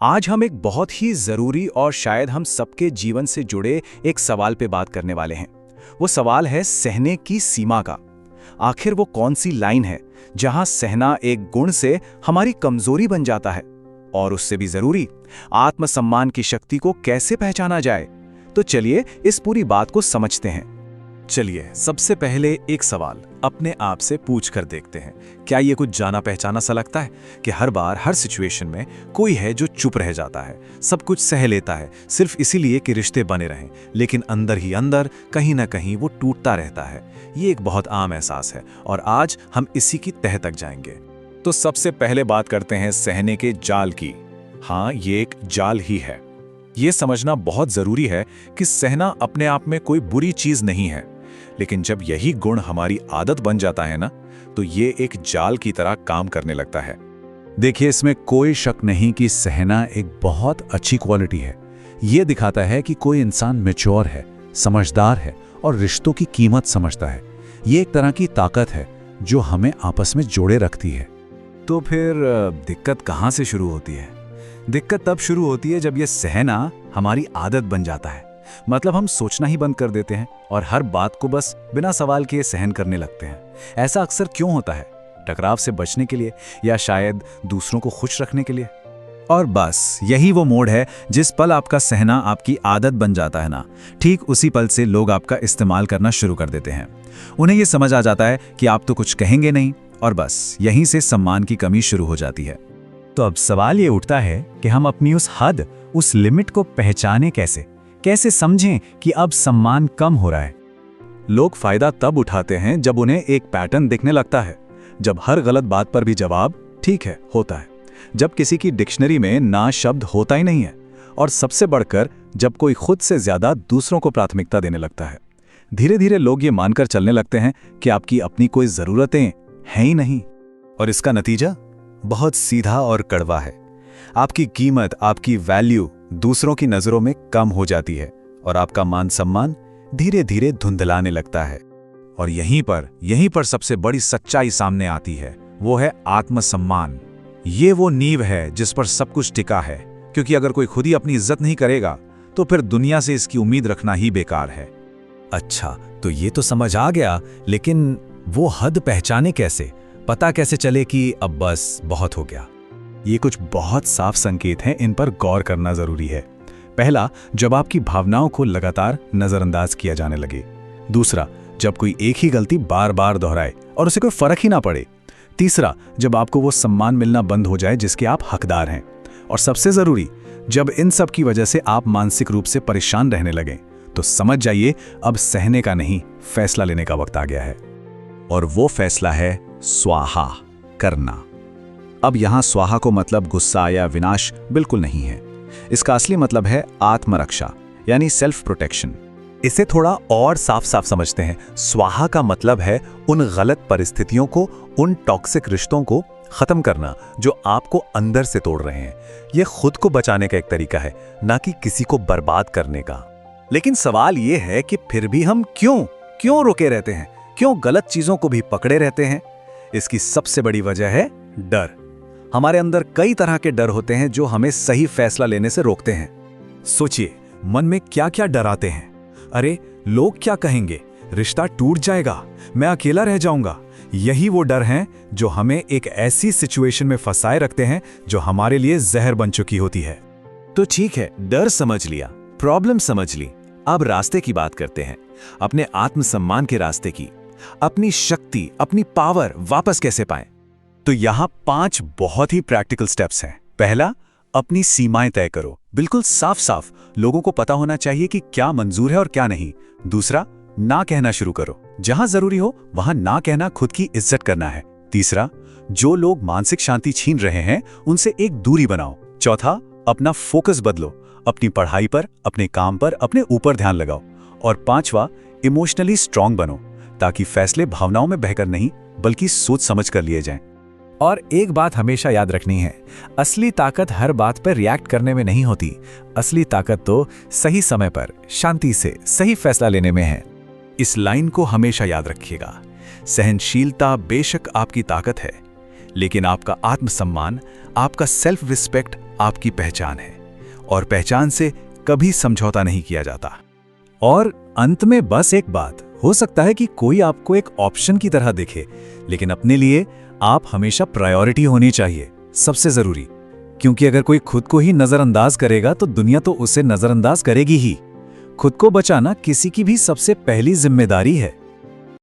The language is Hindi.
आज हम एक बहुत ही ज़रूरी और शायद हम सबके जीवन से जुड़े एक सवाल पे बात करने वाले हैं। वो सवाल है सहने की सीमा का। आखिर वो कौन सी लाइन है जहां सहना एक गुण से हमारी कमजोरी बन जाता है, और उससे भी ज़रूरी आत्मसम्मान की शक्ति को कैसे पहचाना जाए। तो चलिए इस पूरी बात को समझते हैं। चलिए सबसे पहले एक सवाल अपने आप से पूछ कर देखते हैं। क्या ये कुछ जाना पहचाना सा लगता है कि हर बार हर सिचुएशन में कोई है जो चुप रह जाता है, सब कुछ सह लेता है सिर्फ इसीलिए कि रिश्ते बने रहें, लेकिन अंदर ही अंदर कहीं ना कहीं वो टूटता रहता है। ये एक बहुत आम एहसास है और आज हम इसी की तह तक जाएंगे। तो सबसे पहले बात करते हैं सहने के जाल की। हाँ, ये एक जाल ही है। ये समझना बहुत जरूरी है कि सहना अपने आप में कोई बुरी चीज नहीं है, लेकिन जब यही गुण हमारी आदत बन जाता है ना, तो ये एक जाल की तरह काम करने लगता है। देखिए, इसमें कोई शक नहीं कि सहना एक बहुत अच्छी क्वालिटी है। ये दिखाता है कि कोई इंसान मैच्योर है, समझदार है और रिश्तों की कीमत समझता है। ये एक तरह की ताकत है जो हमें आपस में जोड़े रखती है। तो फिर दिक्कत कहाँ से शुरू होती है? दिक्कत तब शुरू होती है जब ये सहना हमारी आदत बन जाता है। मतलब हम सोचना ही बंद कर देते हैं और हर बात को बस बिना सवाल किए सहन करने लगते हैं। ऐसा अक्सर क्यों होता है? टकराव से बचने के लिए या शायद दूसरों को खुश रखने के लिए। और बस यही वो मोड़ है जिस पल आपका सहना आपकी आदत बन जाता है ना, ठीक उसी पल से लोग आपका इस्तेमाल करना शुरू कर देते हैं। उन्हें ये समझ आ जाता है कि आप तो कुछ कहेंगे नहीं, और बस यहीं से सम्मान की कमी शुरू हो जाती है। तो अब सवाल ये उठता है कि हम अपनी उस हद, उस लिमिट को पहचाने कैसे समझें कि अब सम्मान कम हो रहा है। लोग फायदा तब उठाते हैं जब उन्हें एक पैटर्न दिखने लगता है। जब हर गलत बात पर भी जवाब ठीक है होता है, जब किसी की डिक्शनरी में ना शब्द होता ही नहीं है, और सबसे बढ़कर जब कोई खुद से ज्यादा दूसरों को प्राथमिकता देने लगता है। धीरे धीरे लोग ये मानकर चलने लगते हैं कि आपकी अपनी कोई जरूरतें हैं ही नहीं। और इसका नतीजा बहुत सीधा और कड़वा है। आपकी कीमत, आपकी वैल्यू दूसरों की नजरों में कम हो जाती है और आपका मान सम्मान धीरे धीरे धुंधलाने लगता है। और यहीं पर सबसे बड़ी सच्चाई सामने आती है, वो है आत्मसम्मान। ये वो नींव है जिस पर सब कुछ टिका है, क्योंकि अगर कोई खुद ही अपनी इज्जत नहीं करेगा तो फिर दुनिया से इसकी उम्मीद रखना ही बेकार है। अच्छा, तो ये तो समझ आ गया, लेकिन वो हद पहचाने कैसे? पता कैसे चले कि अब बस बहुत हो गया? ये कुछ बहुत साफ संकेत हैं, इन पर गौर करना जरूरी है। पहला, जब आपकी भावनाओं को लगातार नजरअंदाज किया जाने लगे। दूसरा, जब कोई एक ही गलती बार बार दोहराए और उसे कोई फर्क ही ना पड़े। तीसरा, जब आपको वो सम्मान मिलना बंद हो जाए जिसके आप हकदार हैं। और सबसे जरूरी, जब इन सब की वजह से आप मानसिक रूप से परेशान रहने लगें, तो समझ जाइए अब सहने का नहीं, फैसला लेने का वक्त आ गया है। और वो फैसला है स्वाहा करना। अब यहां स्वाहा को मतलब गुस्सा या विनाश बिल्कुल नहीं है। इसका असली मतलब है आत्मरक्षा, यानी सेल्फ प्रोटेक्शन। इसे थोड़ा और साफ साफ समझते हैं। स्वाहा का मतलब है उन गलत परिस्थितियों को, उन टॉक्सिक रिश्तों को खत्म करना जो आपको अंदर से तोड़ रहे हैं। यह खुद को बचाने का एक तरीका है, ना कि किसी को बर्बाद करने का। लेकिन सवाल यह है कि फिर भी हम क्यों रुके रहते हैं? क्यों गलत चीजों को भी पकड़े रहते हैं? इसकी सबसे बड़ी वजह है डर। हमारे अंदर कई तरह के डर होते हैं जो हमें सही फैसला लेने से रोकते हैं। सोचिए, मन में क्या क्या डर आते हैं। अरे, लोग क्या कहेंगे, रिश्ता टूट जाएगा, मैं अकेला रह जाऊंगा। यही वो डर हैं जो हमें एक ऐसी सिचुएशन में फंसाए रखते हैं जो हमारे लिए जहर बन चुकी होती है। तो ठीक है, डर समझ लिया, प्रॉब्लम समझ ली। अब रास्ते की बात करते हैं, अपने आत्मसम्मान के रास्ते की। अपनी शक्ति, अपनी पावर वापस कैसे पाएं? तो यहाँ 5 बहुत ही प्रैक्टिकल स्टेप्स हैं। पहला, अपनी सीमाएं तय करो, बिल्कुल साफ साफ। लोगों को पता होना चाहिए कि क्या मंजूर है और क्या नहीं। दूसरा, ना कहना शुरू करो, जहां जरूरी हो वहां ना कहना खुद की इज्जत करना है। तीसरा, जो लोग मानसिक शांति छीन रहे हैं उनसे एक दूरी बनाओ। चौथा, अपना फोकस बदलो, अपनी पढ़ाई पर, अपने काम पर, अपने ऊपर ध्यान लगाओ। और पांचवा, इमोशनली स्ट्रांग बनो, ताकि फैसले भावनाओं में बहकर नहीं बल्कि सोच समझ कर लिए जाएं। और एक बात हमेशा याद रखनी है, असली ताकत हर बात पर रिएक्ट करने में नहीं होती। असली ताकत तो सही समय पर शांति से सही फैसला लेने में है। इस लाइन को हमेशा याद रखिएगा। सहनशीलता बेशक आपकी ताकत है, लेकिन आपका आत्मसम्मान, आपका सेल्फ रिस्पेक्ट आपकी पहचान है और पहचान से कभी समझौता नहीं किया जाता। और अंत में बस एक बात, हो सकता है कि कोई आपको एक ऑप्शन की तरह दिखे, लेकिन अपने लिए आप हमेशा प्रायोरिटी होनी चाहिए, सबसे जरूरी। क्योंकि अगर कोई खुद को ही नजरअंदाज करेगा तो दुनिया तो उसे नजरअंदाज करेगी ही। खुद को बचाना किसी की भी सबसे पहली जिम्मेदारी है।